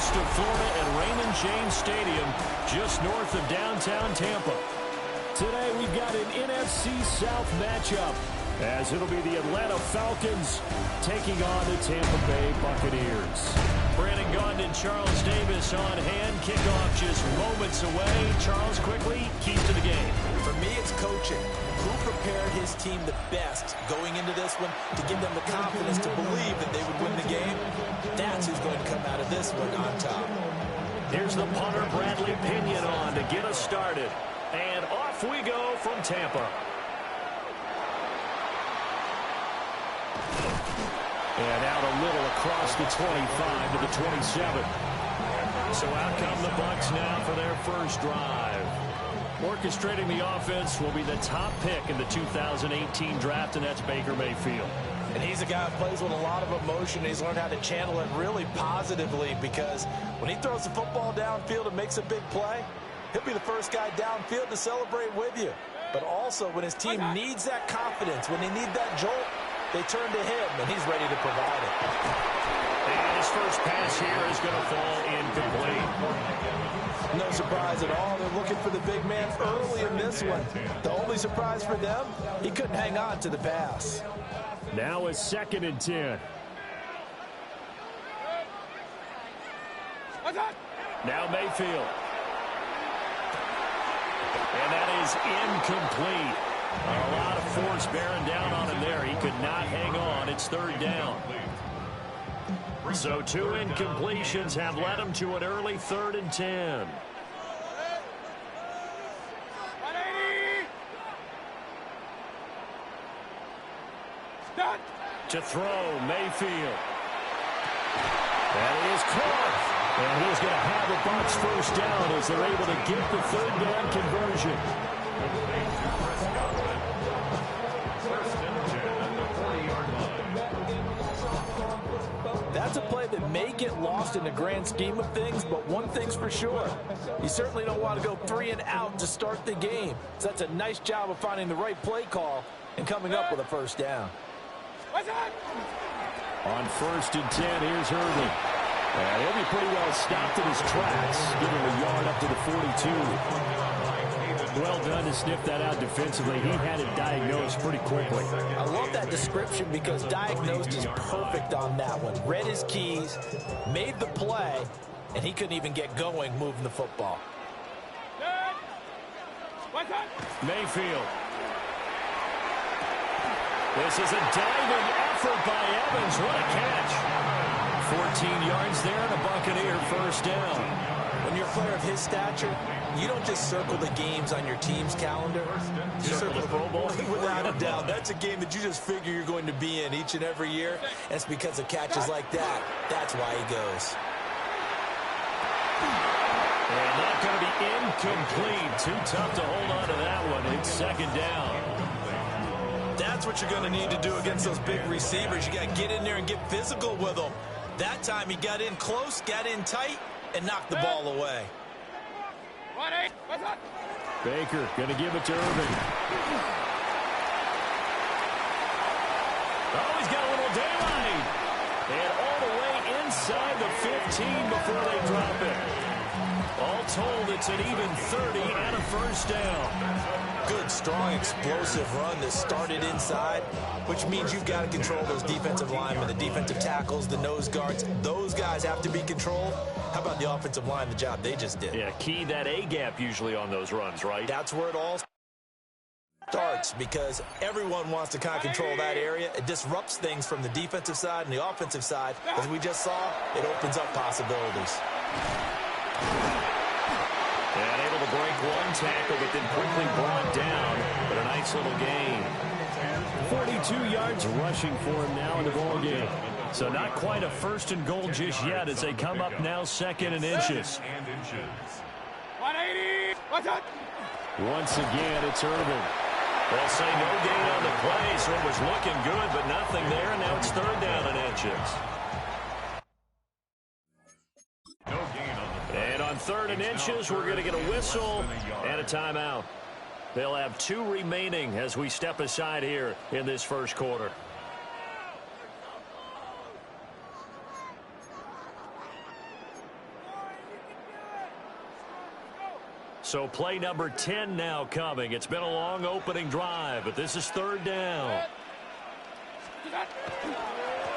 coast of Florida at Raymond James Stadium, just north of downtown Tampa. Today we've got an NFC South matchup, as it'll be the Atlanta Falcons taking on the Tampa Bay Buccaneers. Brandon Gaudin and Charles Davis on hand. Kickoff just moments away. Charles, quickly, keys to the game. For me, it's coaching. Who prepared his team the best going into this one to give them the confidence to believe that they would win the game? That's who's going to come out of this one on top. Here's the punter, Bradley Pinion, on to get us started. And off we go from Tampa. And out a little across the 25 to the 27. So out come the Bucs now for their first drive. Orchestrating the offense will be the top pick in the 2018 draft, and that's Baker Mayfield. And he's a guy who plays with a lot of emotion. He's learned how to channel it really positively, because when he throws the football downfield and makes a big play, he'll be the first guy downfield to celebrate with you. But also, when his team needs that confidence, when they need that jolt, they turn to him, and he's ready to provide it. And his first pass here is going to fall incomplete. No surprise at all. They're looking for the big man early in this one. The only surprise for them, he couldn't hang on to the pass. Now a 2nd and 10. Now Mayfield. And that is incomplete. A lot of force bearing down on him there. He could not hang on. It's 3rd down. So 2 incompletions have led him to an early 3rd and 10. To throw, Mayfield. That is caught. And he's going to have a Bucs first down as they're able to get the 3rd down conversion. That's a play that may get lost in the grand scheme of things, but one thing's for sure. You certainly don't want to go 3 and out to start the game. So that's a nice job of finding the right play call and coming up with a first down. On 1st and 10, here's Irving. And he'll be pretty well stopped in his tracks, giving him a yard up to the 42. Well done to sniff that out defensively. He had it diagnosed pretty quickly. I love that description, because diagnosed is perfect on that one. Read his keys, made the play, and he couldn't even get going moving the football. Mayfield. This is a diving effort by Evans. What a catch. 14 yards there and a Buccaneer first down. When you're a player of his stature, you don't just circle the games on your team's calendar. You circle the Pro Bowl. Without a doubt. That's a game that you just figure you're going to be in each and every year. And it's because of catches like that. That's why he goes. And not going to be incomplete. Too tough to hold on to that one. It's 2nd down. That's what you're going to need to do against those big receivers. You got to get in there and get physical with them. That time he got in close, got in tight, and knocked the ball away. Baker going to give it to Irving. Oh, he's got a little daylight. And all the way inside the 15 before they drop it. All told, it's an even 30 and a first down. Good, strong, explosive run that started inside, which means you've got to control those defensive linemen, the defensive tackles, the nose guards. Those guys have to be controlled. How about the offensive line, the job they just did? Yeah, key that A-gap usually on those runs, right? That's where it all starts, because everyone wants to kind of control that area. It disrupts things from the defensive side and the offensive side. As we just saw, it opens up possibilities. And able to break one tackle, but then quickly brought down. But a nice little gain. 42 yards rushing for him now in the ball game. So not quite a 1st and goal just yet as they come up now 2nd and inches. 180. Once again, it's Irving. They'll say no gain on the play, so it was looking good, but nothing there. And now it's 3rd down and inches. And on 3rd and inches, we're going to get a whistle and a timeout. They'll have 2 remaining as we step aside here in this first quarter. So play number 10 now coming. It's been a long opening drive, but this is third down.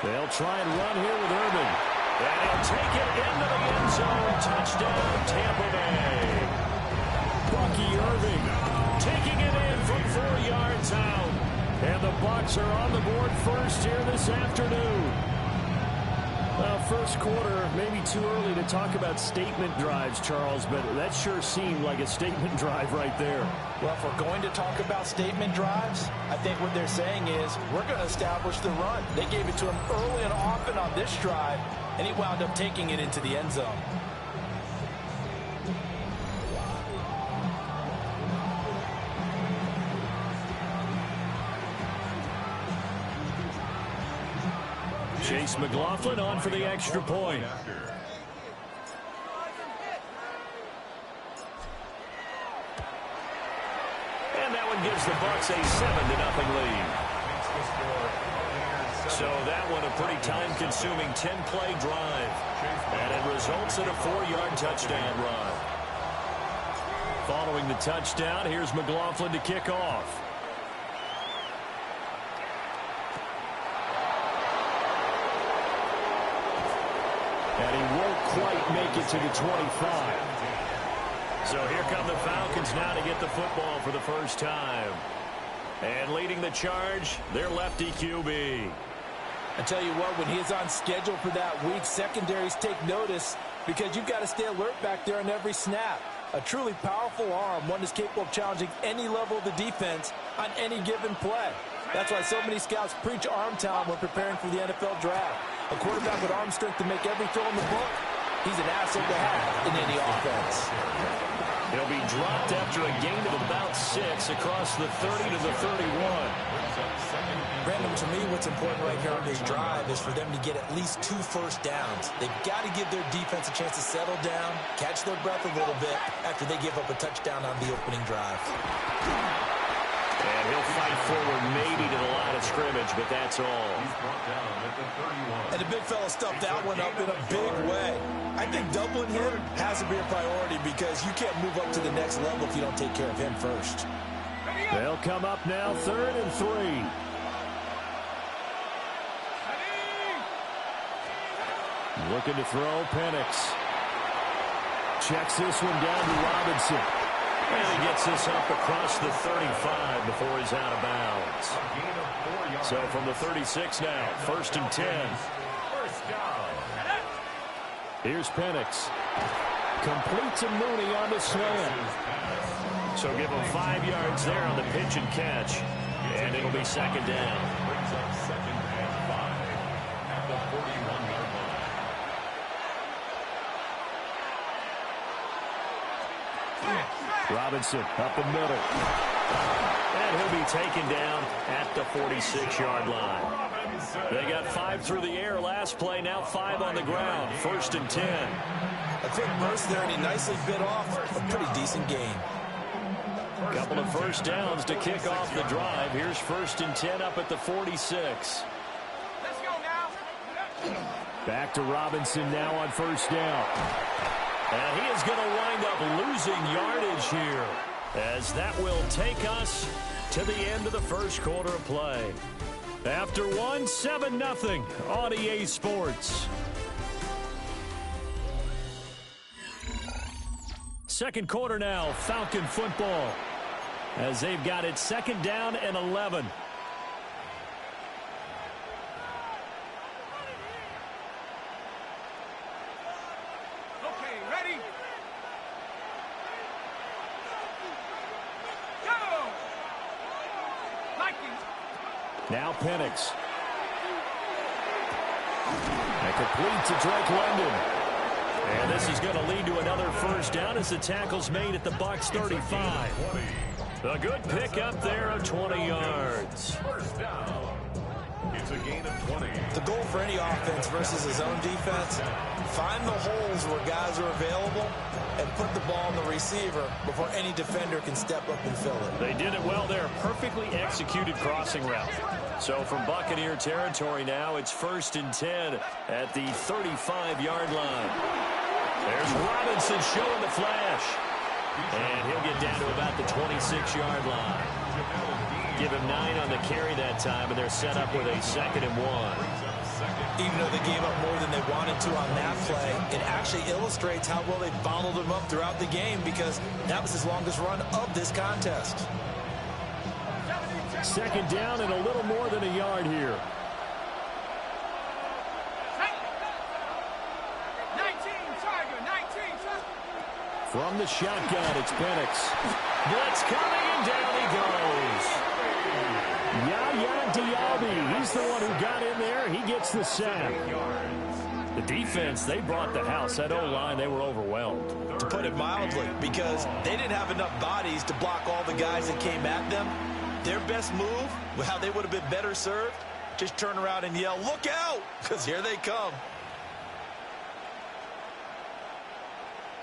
They'll try and run here with Irving. And he'll take it into the end zone. Touchdown, Tampa Bay. Bucky Irving taking it in from 4 yards out. And the Bucs are on the board first here this afternoon. Well, first quarter, maybe too early to talk about statement drives, Charles, but that sure seemed like a statement drive right there. Well, if we're going to talk about statement drives, I think what they're saying is we're going to establish the run. They gave it to him early and often on this drive, and he wound up taking it into the end zone. Chase McLaughlin on for the extra point. And that one gives the Bucs a 7-0 lead. So that one a pretty time-consuming 10-play drive. And it results in a 4-yard touchdown run. Following the touchdown, here's McLaughlin to kick off. And he won't quite make it to the 25. So here come the Falcons now to get the football for the first time. And leading the charge, their lefty QB. I tell you what, when he is on schedule for that week, secondaries take notice because you've got to stay alert back there on every snap. A truly powerful arm, one that's capable of challenging any level of the defense on any given play. That's why so many scouts preach arm talent when preparing for the NFL draft. A quarterback with arm strength to make every throw in the book, he's an asset to have in any offense. He'll be dropped after a gain of about 6 across the 30 to the 31. Brandon, to me, what's important right here on this drive is for them to get at least 2 first downs. They've got to give their defense a chance to settle down, catch their breath a little bit after they give up a touchdown on the opening drive. And he'll fight forward maybe to the line of scrimmage, but that's all. And the big fella stuffed that one up in a big way. I think doubling him has to be a priority because you can't move up to the next level if you don't take care of him first. They'll come up now 3rd and 3. Looking to throw, Penix. Checks this one down to Robinson. And he gets this up across the 35 before he's out of bounds. So from the 36 now, 1st and 10. Here's Penix. Complete to Mooney on the slant. So give him 5 yards there on the pitch and catch. And it'll be 2nd down. Robinson up the middle. And he'll be taken down at the 46-yard line. They got 5 through the air last play, now 5 on the ground. 1st and 10. A quick burst there, and he nicely bit off a pretty decent gain. A couple of first downs to kick off the drive. Here's 1st and 10 up at the 46. Let's go now. Back to Robinson now on 1st down. And he is going to wind up losing yardage here, as that will take us to the end of the first quarter of play. After 7-0 on EA Sports. Second quarter now, Falcon football, as they've got it 2nd down and 11. Now Penix. And complete to Drake London. And this is going to lead to another first down as the tackle's made at the Bucs 35. A good pick up there of 20 yards. It's a gain of 20. The goal for any offense versus his own defense, find the holes where guys are available and put the ball on the receiver before any defender can step up and fill it. They did it well there. Perfectly executed crossing route. So from Buccaneer territory now, it's 1st and 10 at the 35-yard line. There's Robinson showing the flash. And he'll get down to about the 26-yard line. Give him 9 on the carry that time, and they're set up with a 2nd and 1. Even though they gave up more than they wanted to on that play, it actually illustrates how well they bottled him up throughout the game, because that was his longest run of this contest. 2nd down and a little more than a yard here. 19, Tiger, 19, Tiger. From the shotgun, it's Penix. Blitz coming, and down he goes. Yaya Diaby, he's the one who got in there. He gets the sack. The defense, they brought the house. That O-line, they were overwhelmed. To put it mildly, because they didn't have enough bodies to block all the guys that came at them. Their best move, how they would have been better served, just turn around and yell, "Look out!" because here they come.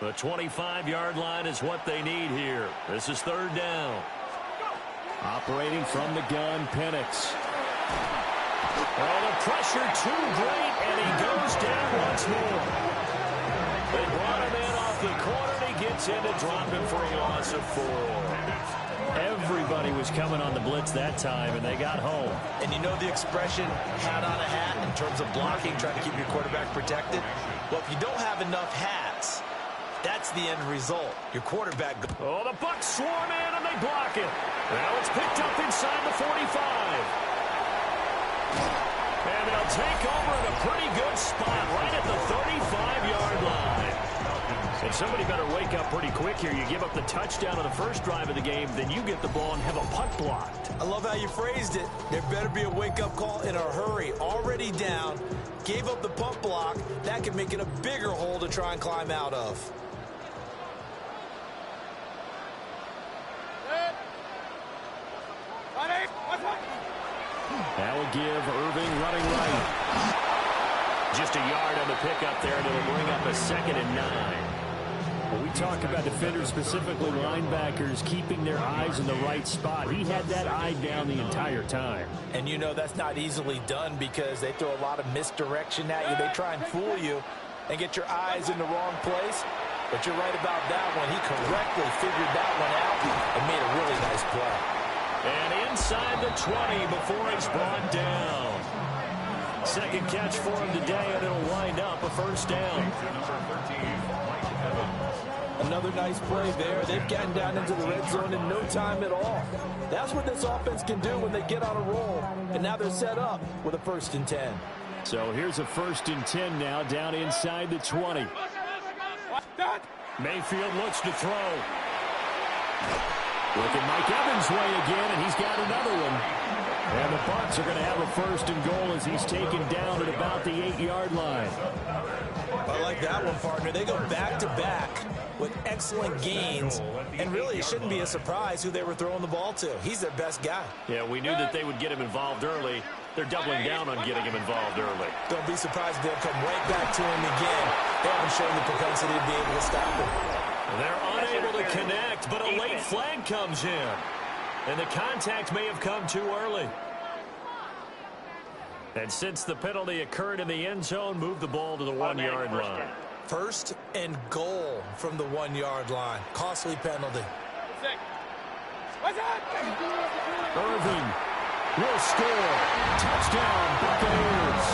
The 25-yard line is what they need here. This is 3rd down. Operating from the gun, Penix. Oh, the pressure too great, and he goes down once more. They brought him in off the corner, and he gets in to drop him for a loss of 4. Everybody was coming on the blitz that time, and they got home. And you know the expression, hat on a hat, in terms of blocking, trying to keep your quarterback protected? Well, if you don't have enough hats, that's the end result. Your quarterback... Oh, the Bucs swarm in, and they block it. Now it's picked up inside the 45. And they'll take over in a pretty good spot right at the 35-yard line. And somebody better wake up pretty quick here. You give up the touchdown on the first drive of the game, then you get the ball and have a punt blocked. I love how you phrased it. There better be a wake-up call in a hurry. Already down, gave up the punt block. That could make it a bigger hole to try and climb out of. That will give Irving running right. Just a yard on the pickup there, and it'll bring up a 2nd and 9. When we talk about defenders, specifically linebackers, keeping their eyes in the right spot, he had that eye down the entire time. And you know that's not easily done because they throw a lot of misdirection at you. They try and fool you and get your eyes in the wrong place. But you're right about that one. He correctly figured that one out and made a really nice play. And inside the 20 before he's brought down. 2nd catch for him today, and it'll wind up a 1st down. Another nice play there. They've gotten down into the red zone in no time at all. That's what this offense can do when they get on a roll. And now they're set up with a 1st and 10. So here's a 1st and 10 now, down inside the 20. Mayfield looks to throw. Looking Mike Evans' way again, and he's got another one. And the Bucs are going to have a 1st and goal as he's taken down at about the 8-yard line. I like that one, partner. They go back-to-back with excellent gains. And really, it shouldn't be a surprise who they were throwing the ball to. He's their best guy. Yeah, we knew that they would get him involved early. They're doubling down on getting him involved early. Don't be surprised if they'll come right back to him again. They haven't shown the propensity to be able to stop him. They're unable to connect, but a late flag comes in. And the contact may have come too early. And since the penalty occurred in the end zone, move the ball to the 1-yard line. 1st and goal from the 1-yard line. Costly penalty. Irving will score. Touchdown, Buccaneers.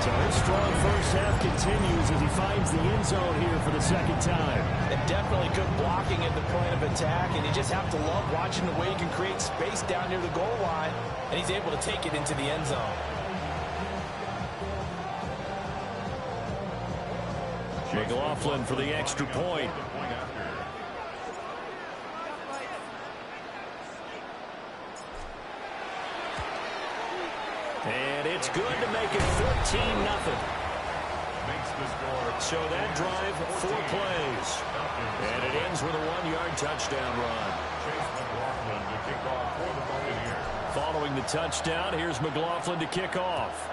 So his strong first half continues as he finds the end zone here for the 2nd time. And definitely good blocking at the point of attack, and you just have to love watching the way he can create space down near the goal line, and he's able to take it into the end zone. McLaughlin for the extra point. And it's good to make it 14-0. So that drive, 4 plays. And it ends with a 1-yard touchdown run. Following the touchdown, here's McLaughlin to kick off.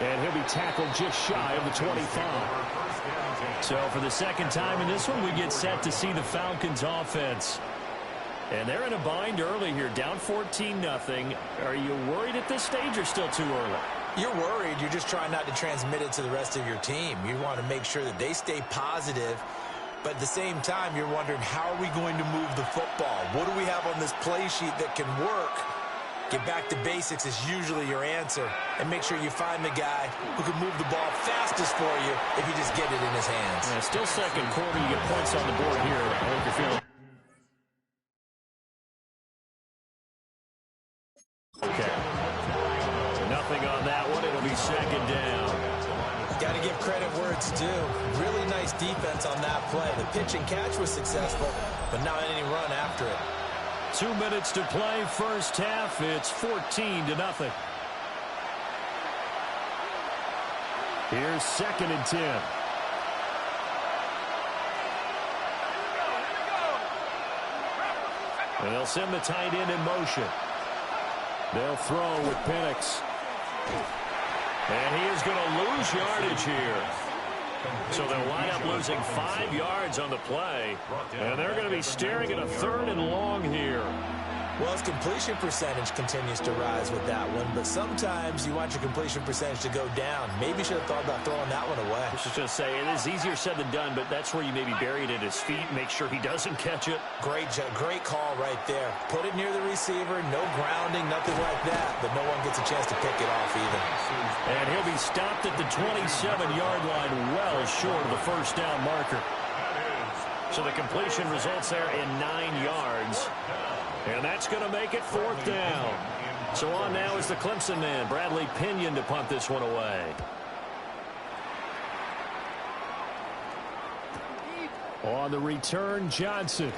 And he'll be tackled just shy of the 25. So for the 2nd time in this one, we get set to see the Falcons offense. And they're in a bind early here, down 14-0. Are you worried at this stage or still too early? You're worried. You're just trying not to transmit it to the rest of your team. You want to make sure that they stay positive. But at the same time, you're wondering, how are we going to move the football? What do we have on this play sheet that can work? Get back to basics is usually your answer. And make sure you find the guy who can move the ball fastest for you if you just get it in his hands. Yeah, still second quarter. You get points on the board here. I hope you're feeling okay. Nothing on that one. It'll be second down. Got to give credit where it's due. Really nice defense on that play. The pitch and catch was successful, but not any run after it. 2 minutes to play, first half. It's 14-0. Here's second and 10. And they'll send the tight end in motion. They'll throw with Penix. And he is going to lose yardage here. So they'll wind up losing 5 yards on the play. And they're going to be staring at a 3rd and long here. Well, his completion percentage continues to rise with that one, but sometimes you want your completion percentage to go down. Maybe you should have thought about throwing that one away. I was just going to say, it is easier said than done, but that's where you maybe bury it at his feet, make sure he doesn't catch it. Great call right there. Put it near the receiver, no grounding, nothing like that, but no one gets a chance to pick it off either. And he'll be stopped at the 27-yard line, well short of the first down marker. So the completion results there in 9 yards. And that's going to make it 4th down. So on now is the Clemson man, Bradley Pinion, to punt this one away. On the return, Johnson.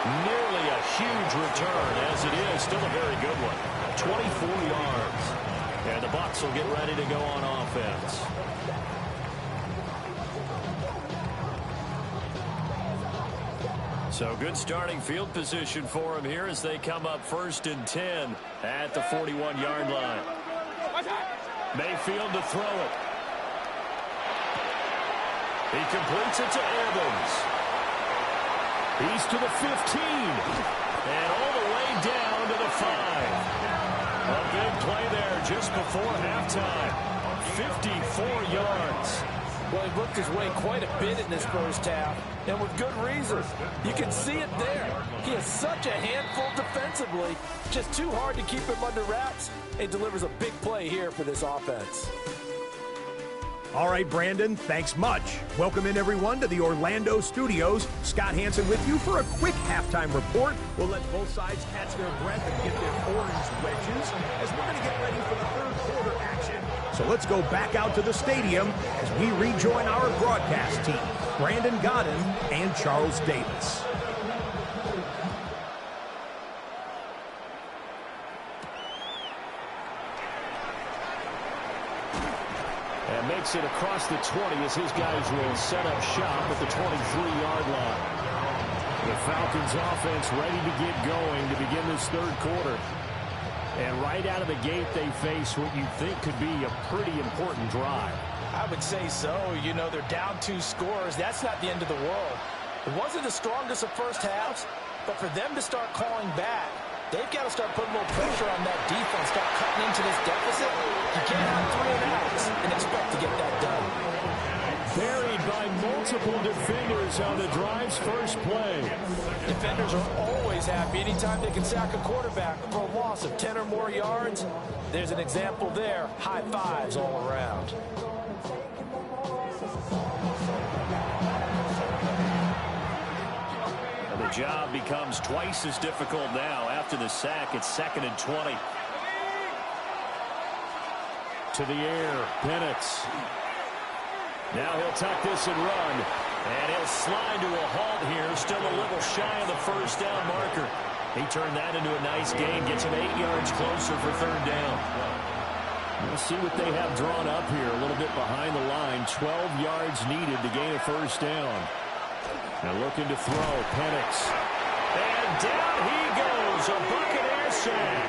Nearly a huge return, as it is. Still a very good one. 24 yards. And the Bucs will get ready to go on offense. So good starting field position for him here as they come up 1st and 10 at the 41-yard line. Mayfield to throw it. He completes it to Evans. He's to the 15. And all the way down to the 5. A big play there just before halftime. 54 yards. Well, he worked his way quite a bit in this first half, and with good reason. You can see it there. He is such a handful defensively, just too hard to keep him under wraps, and delivers a big play here for this offense. All right, Brandon, thanks much. Welcome in, everyone, to the Orlando studios. Scott Hansen with you for a quick halftime report. We'll let both sides catch their breath and get their orange wedges as we're going to get ready for the 3rd quarter action. So let's go back out to the stadium as we rejoin our broadcast team, Brandon Godden and Charles Davis. And makes it across the 20 as his guys will set up shop at the 23-yard line. The Falcons offense ready to get going to begin this 3rd quarter. And right out of the gate, they face what you think could be a pretty important drive. I would say so. You know, they're down 2 scores. That's not the end of the world. It wasn't the strongest of first halves, but for them to start calling back, they've got to start putting a little pressure on that defense, start cutting into this deficit. You can't have 3 and outs and expect to get that done. Buried by multiple defenders on the drive's first play. Defenders are always happy anytime they can sack a quarterback for a loss of 10 or more yards. There's an example there. High fives all around. And the job becomes twice as difficult now. After the sack, it's 2nd and 20. To the air, Penix. Now he'll tuck this and run. And he'll slide to a halt here. Still a little shy of the first down marker. He turned that into a nice gain. Gets him 8 yards closer for 3rd down. We'll see what they have drawn up here. A little bit behind the line. 12 yards needed to gain a first down. Now looking to throw. Penix. And down he goes. A Buccaneer sack.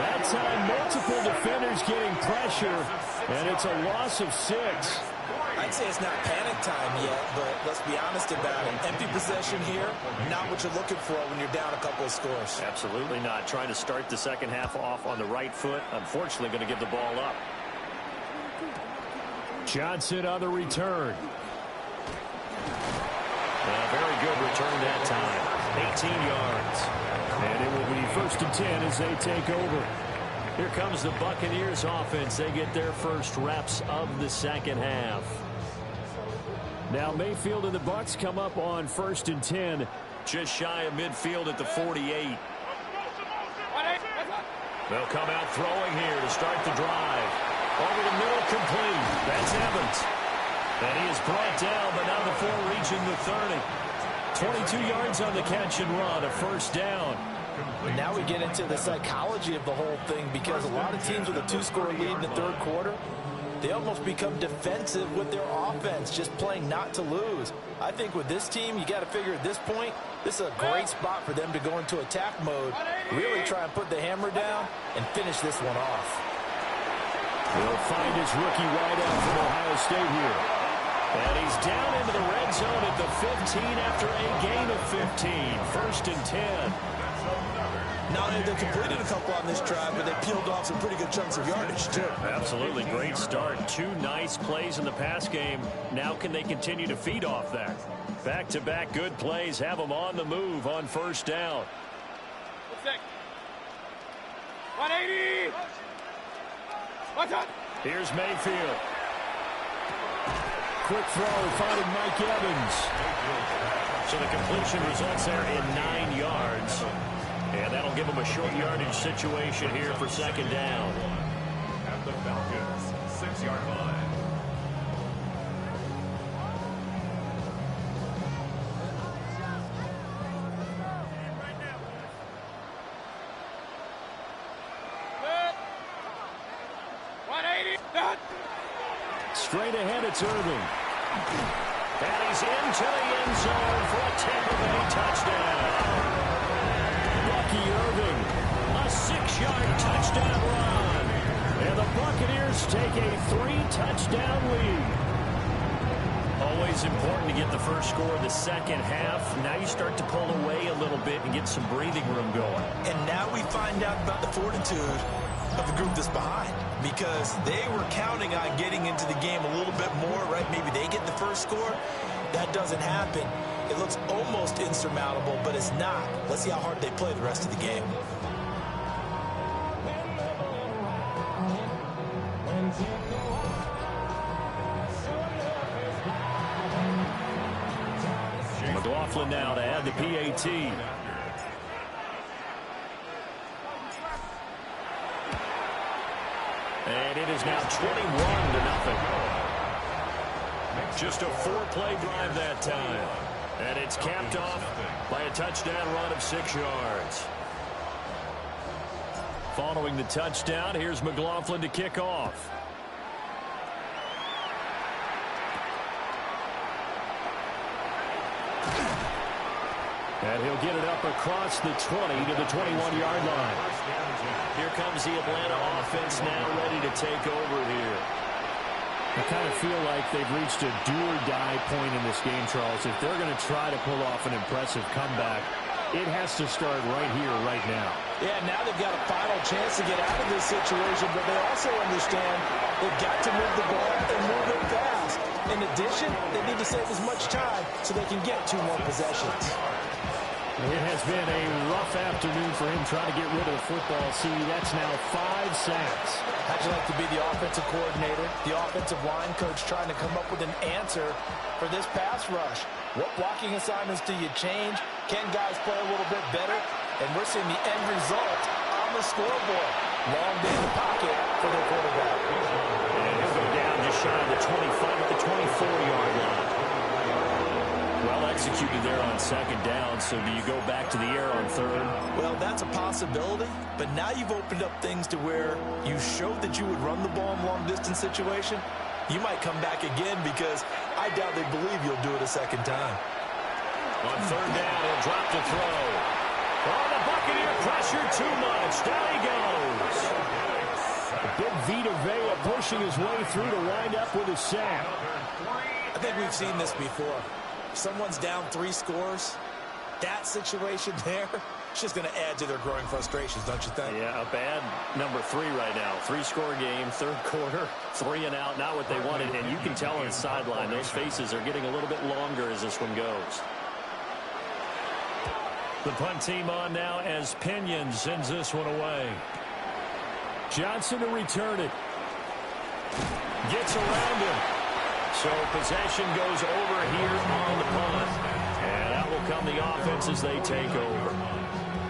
That time multiple defenders getting pressure. And it's a loss of 6. I wouldn't say it's not panic time yet, but let's be honest about it. Empty possession here, not what you're looking for when you're down a couple of scores. Absolutely not. Trying to start the second half off on the right foot. Unfortunately, going to give the ball up. Johnson on the return. Very good return that time. 18 yards. And it will be 1st and 10 as they take over. Here comes the Buccaneers offense. They get their first reps of the second half. Now Mayfield and the Bucs come up on 1st and 10. Just shy of midfield at the 48. They'll come out throwing here to start the drive. Over the middle, complete. That's Evans. And he is brought down, but now before reaching the 30. 22 yards on the catch and run, a first down. And now we get into the psychology of the whole thing, because a lot of teams with a 2-score lead in the third quarter, they almost become defensive with their offense, just playing not to lose. I think with this team, you got to figure at this point, this is a great spot for them to go into attack mode, really try and put the hammer down and finish this one off. He'll find his rookie wideout from Ohio State here. And he's down into the red zone at the 15 after a gain of 15. 1st and 10. Not only they completed a couple on this drive, but they peeled off some pretty good chunks of yardage, too. Absolutely great start. 2 nice plays in the pass game. Now can they continue to feed off that? Back-to-back good plays have them on the move on 1st down. 180! What's up? Here's Mayfield. Quick throw, finding Mike Evans. So the completion results there in 9 yards. And that'll give them a short yardage situation here for 2nd down. At the Falcons' 6-yard line. Straight ahead, it's Irving. And he's into the end zone for a Tampa Bay touchdown. Bucky Irving, a 6-yard touchdown run. And the Buccaneers take a 3-touchdown lead. Always important to get the first score of the second half. Now you start to pull away a little bit and get some breathing room going. And now we find out about the fortitude of the group that's behind, because they were counting on getting into the game a little bit more, right? Maybe they get the first score. That doesn't happen. It looks almost insurmountable, but it's not. Let's see how hard they play the rest of the game. McLaughlin now to add the PAT. And it is now 21-0. Just a 4-play drive that time. And it's capped off by a touchdown run of 6 yards. Following the touchdown, here's McLaughlin to kick off. And he'll get it up across the 20 to the 21-yard line. Here comes the Atlanta offense now ready to take over here. I kind of feel like they've reached a do-or-die point in this game, Charles. If they're going to try to pull off an impressive comeback, it has to start right here, right now. Yeah, now they've got a final chance to get out of this situation, but they also understand they've got to move the ball and move it fast. In addition, they need to save as much time so they can get 2 more possessions. It has been a rough afternoon for him trying to get rid of the football. See, that's now 5 sacks. How'd you like to be the offensive coordinator, the offensive line coach, trying to come up with an answer for this pass rush? What blocking assignments do you change? Can guys play a little bit better? And we're seeing the end result on the scoreboard. Long day in the pocket for the quarterback. And he'll go down just shy of the 25 at the 24-yard line. Well executed there on 2nd down, so do you go back to the air on 3rd? Well, that's a possibility, but now you've opened up things to where you showed that you would run the ball in long-distance situation. You might come back again, because I doubt they believe you'll do it a 2nd time. On 3rd down, he'll drop the throw. Oh, the Buccaneer pressure too much. Down he goes. Big Vita Vea pushing his way through to wind up with a sack. think we've seen this before. Someone's down 3 scores. That situation there, it's just going to add to their growing frustrations, don't you think? Yeah, a bad number 3 right now. 3-score game, third quarter, 3 and out, not what they wanted. And you can tell on the sideline, those faces are getting a little bit longer as this one goes. The punt team on now as Pinion sends this one away. Johnson to return it. Gets around him. So possession goes over here on the punt. And out will come the offense as they take over.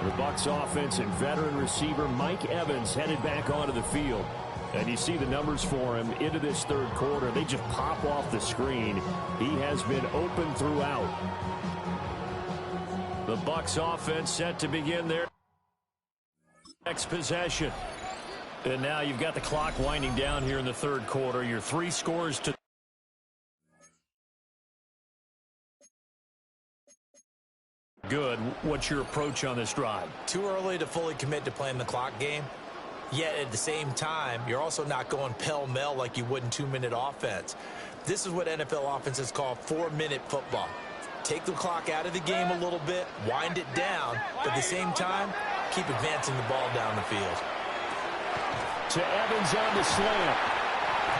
The Bucs offense and veteran receiver Mike Evans headed back onto the field. And you see the numbers for him into this third quarter. They just pop off the screen. He has been open throughout. The Bucs offense set to begin their next possession. And now you've got the clock winding down here in the third quarter. You're 3 scores to good. What's your approach on this drive? Too early to fully commit to playing the clock game. Yet at the same time, you're also not going pell-mell like you would in 2-minute offense. This is what NFL offenses call 4-minute football. Take the clock out of the game a little bit, wind it down, but at the same time, keep advancing the ball down the field. To Evans on the slant.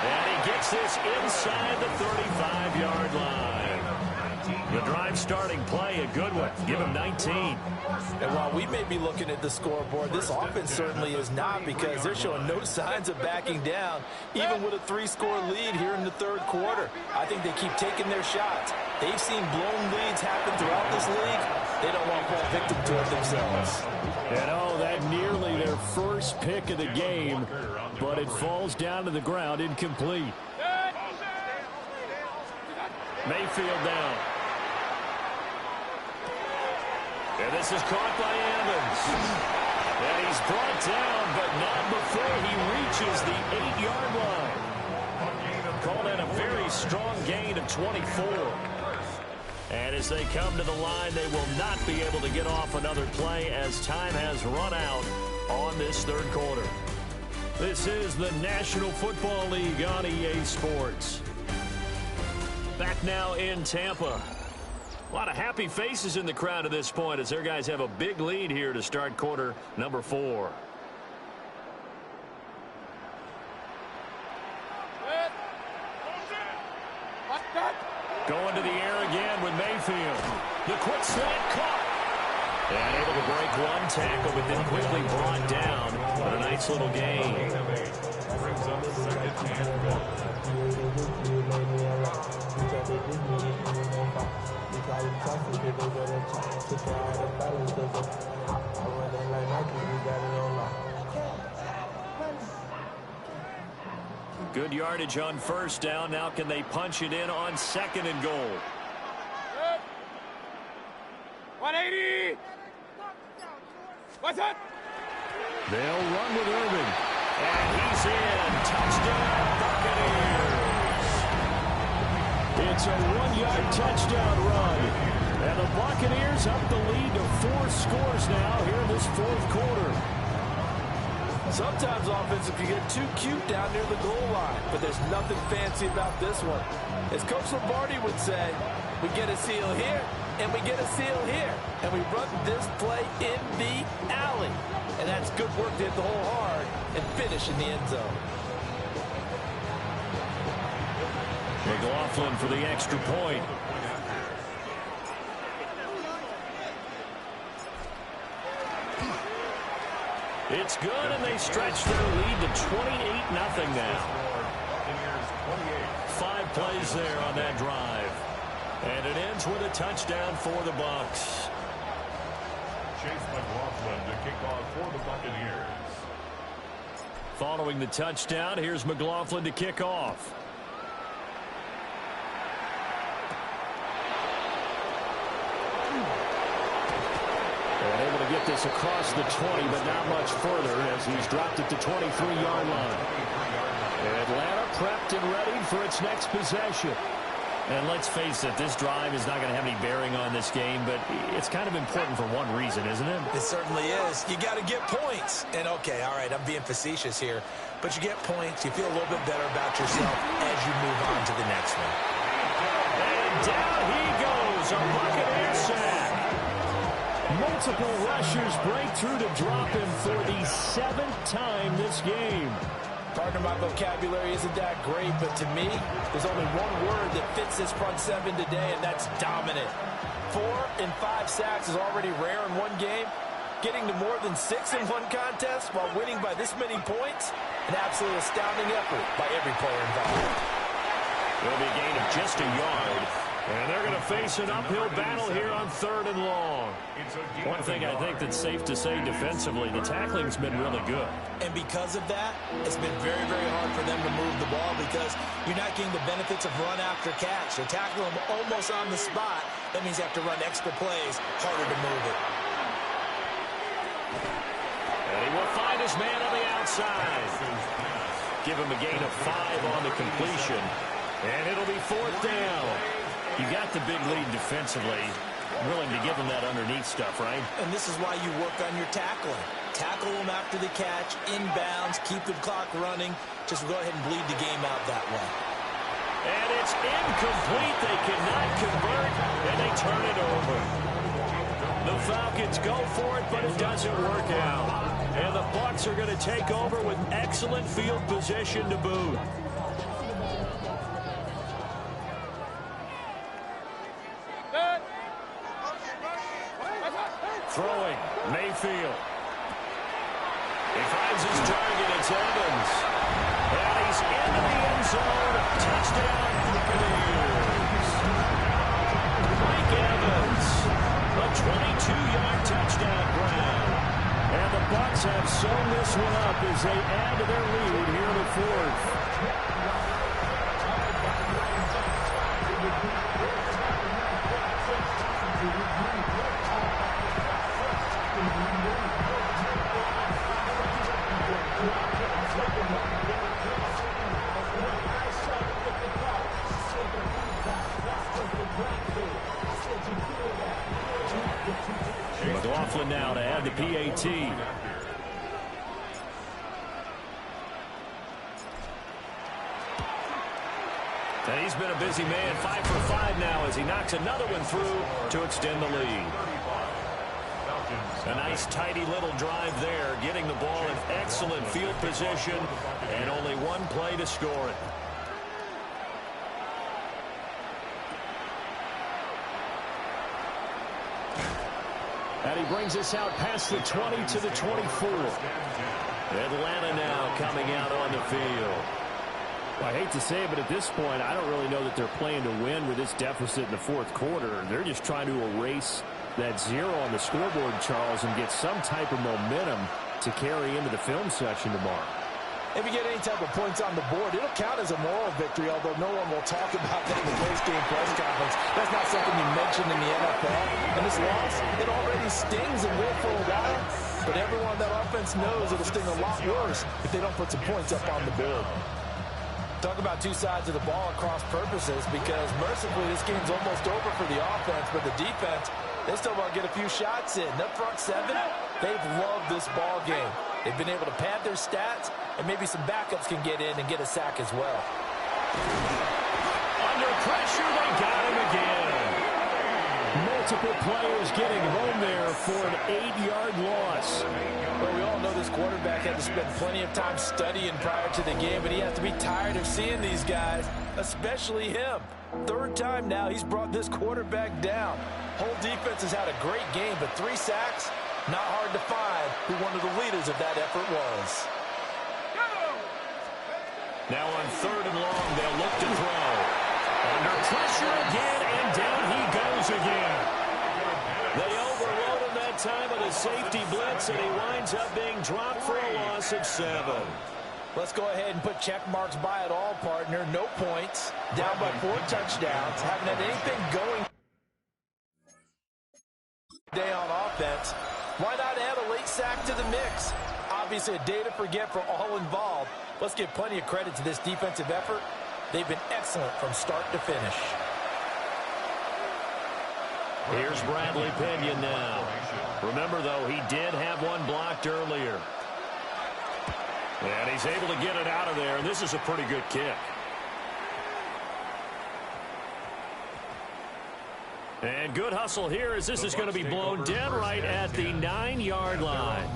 And he gets this inside the 35-yard line. The drive starting play, a good one. Give him 19. And while we may be looking at the scoreboard, this offense certainly is not, because they're showing no signs of backing down, even with a 3-score lead here in the third quarter. I think they keep taking their shots. They've seen blown leads happen throughout this league. They don't want to fall victim to it themselves. And oh, that nearly their first pick of the game, but it falls down to the ground incomplete. Mayfield down. And this is caught by Evans. And he's brought down, but not before he reaches the 8-yard line. Called in a very strong gain of 24. And as they come to the line, they will not be able to get off another play as time has run out on this third quarter. This is the National Football League on EA Sports. Back now in Tampa. A lot of happy faces in the crowd at this point as their guys have a big lead here to start quarter number 4. Going to the air again with Mayfield. The quick slant caught. And able to break one tackle, but then quickly brought down. But a nice little gain. Brings up second and goal. Good yardage on first down. Now can they punch it in on second and goal? 180. What's up? They'll run with Irvin. And he's in. Touchdown, Buccaneers. It's a 1-yard touchdown run. And the Buccaneers up the lead to 4 scores now here in this fourth quarter. Sometimes offensive can get too cute down near the goal line, but there's nothing fancy about this one. As Coach Lombardi would say, we get a seal here, and we get a seal here, and we run this play in the alley. And that's good work to hit the hole hard and finish in the end zone. McLaughlin for the extra point. It's good, and they stretch their lead to 28-0 now. 5 plays there on that drive. And it ends with a touchdown for the Bucs. Chase McLaughlin to kick off for the Buccaneers. Following the touchdown, here's McLaughlin to kick off. And able to get this across the 20, but not much further as he's dropped it to 23-yard line. Atlanta prepped and ready for its next possession. And let's face it, this drive is not going to have any bearing on this game, but it's kind of important for one reason, isn't it? It certainly is. You got to get points. And, okay, all right, I'm being facetious here, but you get points. You feel a little bit better about yourself as you move on to the next one. And down he goes, a Buccaneer sack. Multiple rushers break through to drop him for the 7th time this game. Partner, my vocabulary isn't that great, but to me, there's only one word that fits this front seven today, and that's dominant. 4 and 5 sacks is already rare in one game. Getting to more than 6 in one contest while winning by this many points, an absolutely astounding effort by every player involved. It'll be a gain of just a yard. And they're going to face an uphill battle here on 3rd and long. One thing I think that's safe to say defensively, the tackling's been really good. And because of that, it's been very, very hard for them to move the ball because you're not getting the benefits of run after catch. They tackle them almost on the spot. That means you have to run extra plays, harder to move it. And he will find his man on the outside. Give him a gain of 5 on the completion. And it'll be 4th down. You got the big lead defensively. Willing to give them that underneath stuff, right? And this is why you work on your tackling. Tackle them after the catch, inbounds, keep the clock running. Just go ahead and bleed the game out that way. And it's incomplete. They cannot convert, and they turn it over. The Falcons go for it, but it doesn't work out. And the Bucs are going to take over with excellent field position to boot. Throwing, Mayfield. He finds his target, it's Evans. And he's into the end zone. Touchdown, Buccaneers. Mike Evans, a 22-yard touchdown grab. And the Bucs have sewn this one up as they add to their lead here in the 4th. McLaughlin now to add the PAT. And he's been a busy man, 5 for 5 now as he knocks another one through to extend the lead. A nice tidy little drive there, getting the ball in excellent field position and only one play to score it. And he brings us out past the 20 to the 24. Atlanta now coming out on the field. Well, I hate to say it, but at this point, I don't really know that they're playing to win with this deficit in the 4th quarter. They're just trying to erase that 0 on the scoreboard, Charles, and get some type of momentum to carry into the film section tomorrow. If you get any type of points on the board, it'll count as a moral victory, although no one will talk about that in the post-game press conference. That's not something you mention in the NFL. And this loss, it already stings and will for a while. But everyone on that offense knows it'll sting a lot worse if they don't put some points up on the board. Talk about two sides of the ball at cross purposes, because mercifully this game's almost over for the offense, but the defense, they still want to get a few shots in. That front seven, they've loved this ball game. They've been able to pad their stats, and maybe some backups can get in and get a sack as well. Under pressure, they got him again. Multiple players getting home there for an 8-yard loss. Well, we all know this quarterback had to spend plenty of time studying prior to the game, and he has to be tired of seeing these guys, especially him. 3rd time now he's brought this quarterback down. Whole defense has had a great game, but 3 sacks, not hard to find who one of the leaders of that effort was. Now on 3rd and long, they'll look to throw. Under pressure again, and down he goes again. They overload him that time with a safety blitz, and he winds up being dropped for a loss of 7. Let's go ahead and put check marks by it all, partner. No points. Down by 4 touchdowns. Haven't had anything going today on offense. Why not add a late sack to the mix? Obviously a day to forget for all involved. Let's give plenty of credit to this defensive effort. They've been excellent from start to finish. Here's Bradley Pinion now. Remember, though, he did have one blocked earlier. And he's able to get it out of there, and this is a pretty good kick. And good hustle here as this is going to be blown dead right at the 9-yard line.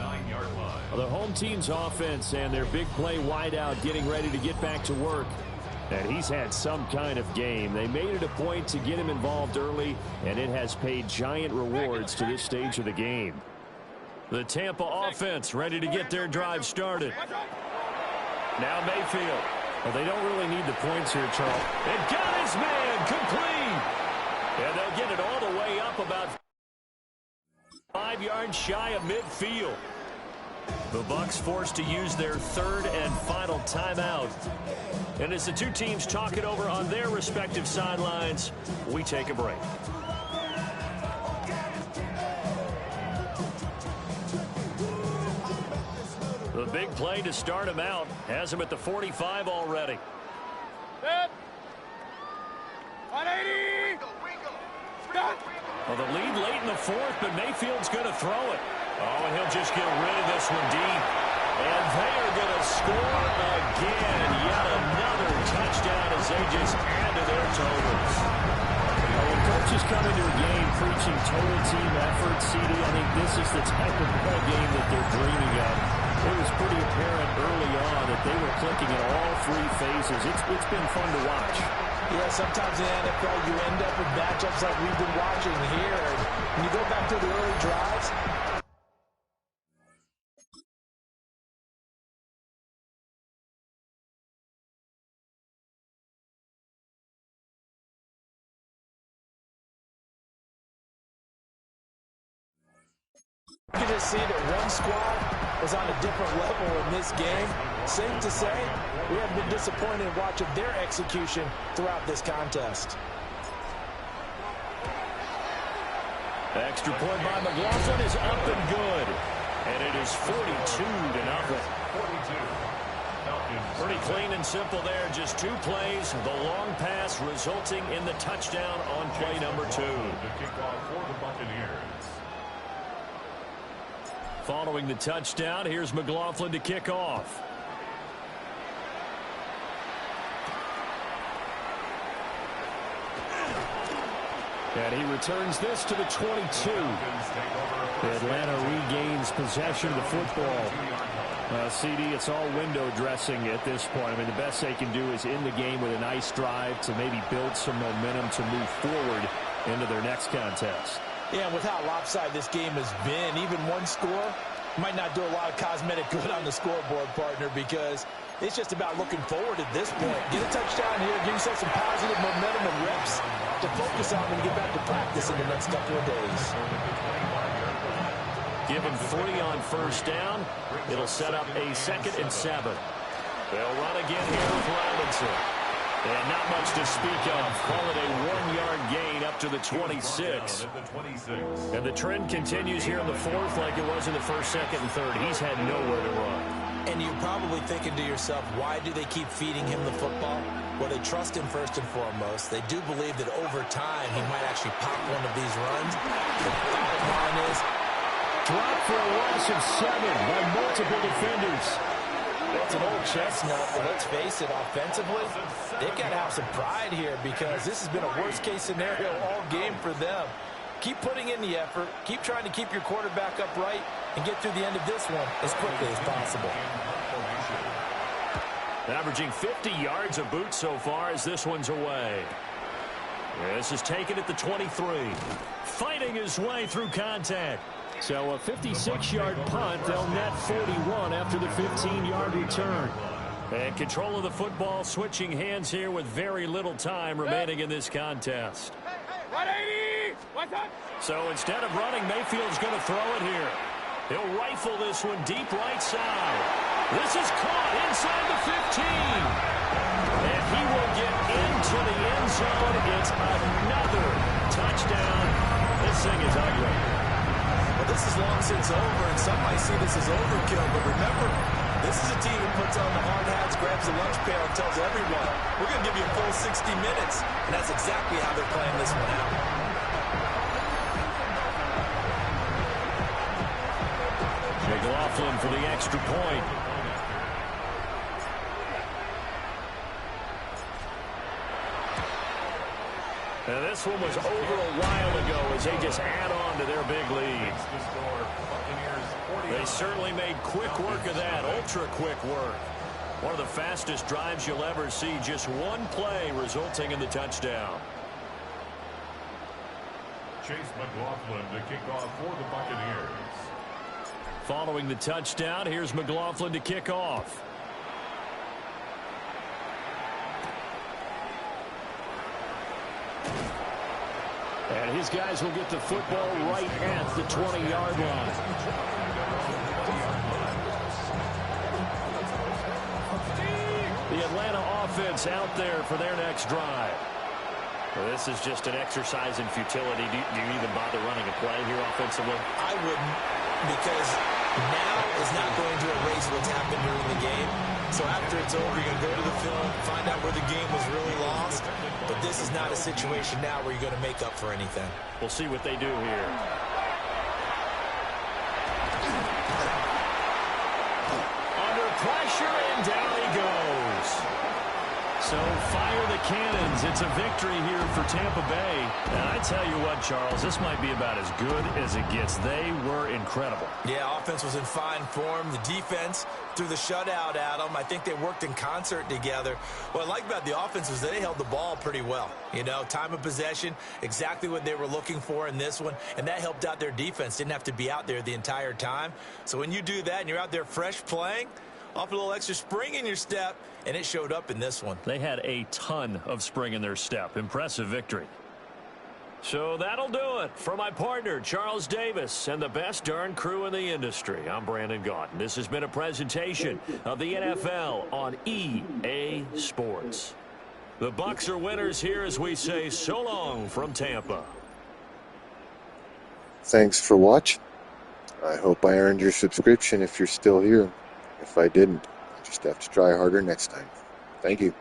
The home team's offense and their big play wideout getting ready to get back to work. And he's had some kind of game. They made it a point to get him involved early, and it has paid giant rewards to this stage of the game. The Tampa offense ready to get their drive started. Now Mayfield. Well, they don't really need the points here, Charles. And got his man complete. And they'll get it all the way up about 5 yards shy of midfield. The Bucs forced to use their third and final timeout. And as the two teams talk it over on their respective sidelines, we take a break. The big play to start him out has him at the 45 already. 180. Stop. Well, the lead late in the fourth, but Mayfield's going to throw it. Oh, and he'll just get rid of this one deep. And they are going to score again. Yet another touchdown as they just add to their totals. When coaches come into a game preaching total team effort, CD, I think this is the type of ball game that they're dreaming of. It was pretty apparent early on that they were clicking in all three phases. It's been fun to watch. Yeah, sometimes in the NFL you end up with matchups like we've been watching here. And when you go back to the early drives, you can just see that one squad was on a different level in this game. Safe to say, we have been disappointed in watching their execution throughout this contest. Extra point by McLaughlin is up and good. And it is 42-0. Pretty clean and simple there. Just two plays. The long pass resulting in the touchdown on play number 2. The kickoff for the Buccaneers. Following the touchdown, here's McLaughlin to kick off. And he returns this to the 22. Atlanta regains possession of the football. CD, it's all window dressing at this point. I mean, the best they can do is in the game with a nice drive to maybe build some momentum to move forward into their next contest. Yeah, with how lopsided this game has been, even one score might not do a lot of cosmetic good on the scoreboard, partner, because it's just about looking forward at this point. Get a touchdown here, give yourself some positive momentum and reps to focus on and get back to practice in the next couple of days. Given 3 on first down, it'll set up a 2nd and 7. They'll run again here with Robinson. And not much to speak of. Call it a 1-yard gain up to the 26. And the trend continues here in the fourth like it was in the first, second, and third. He's had nowhere to run. And you're probably thinking to yourself, why do they keep feeding him the football? Well, they trust him first and foremost. They do believe that over time he might actually pop one of these runs. The bottom line is, drop for a loss of 7 by multiple defenders. It's an old chestnut, but let's face it, offensively, they've got to have some pride here because this has been a worst-case scenario all game for them. Keep putting in the effort. Keep trying to keep your quarterback upright and get through the end of this one as quickly as possible. Averaging 50 yards a boot so far as this one's away. This is taken at the 23. Fighting his way through contact. So a 56-yard punt, they'll net 41 after the 15-yard return. And control of the football switching hands here with very little time remaining in this contest. 180. What's up? So instead of running, Mayfield's going to throw it here. He'll rifle this one deep right side. This is caught inside the 15. And he will get into the end zone. It's another touchdown. This thing is ugly. Well, this is long since over, and some might see this as overkill. But remember, this is a team that puts on the hard hats, grabs the lunch pail, and tells everyone, we're going to give you a full 60 minutes. And that's exactly how they're playing this one out. McLaughlin for the extra point. And this one was over a while ago as they just add on to their big lead. They certainly made quick work of that, ultra-quick work. One of the fastest drives you'll ever see, just one play resulting in the touchdown. Chase McLaughlin to kick off for the Buccaneers. Following the touchdown, here's McLaughlin to kick off. And his guys will get the football right at the 20-yard line. The Atlanta offense out there for their next drive. Well, this is just an exercise in futility. Do you even bother running a play here offensively? I wouldn't, because now is not going to erase what's happened during the game. So after it's over, you're going to go to the film, find out where the game was really lost. But this is not a situation now where you're going to make up for anything. We'll see what they do here. Under pressure, and down he goes. So fire the cannons. It's a victory here for Tampa Bay. And I tell you what, Charles, this might be about as good as it gets. They were incredible. Yeah, offense was in fine form. The defense threw the shutout at them. I think they worked in concert together. What I like about the offense was they held the ball pretty well. You know, time of possession, exactly what they were looking for in this one. And that helped out their defense. Didn't have to be out there the entire time. So when you do that and you're out there fresh playing, off a little extra spring in your step, and it showed up in this one. They had a ton of spring in their step. Impressive victory. So that'll do it for my partner, Charles Davis, and the best darn crew in the industry. I'm Brandon Gaudin. This has been a presentation of the NFL on EA Sports. The Bucs are winners here as we say so long from Tampa. Thanks for watching. I hope I earned your subscription if you're still here. If I didn't, I'll just have to try harder next time. Thank you.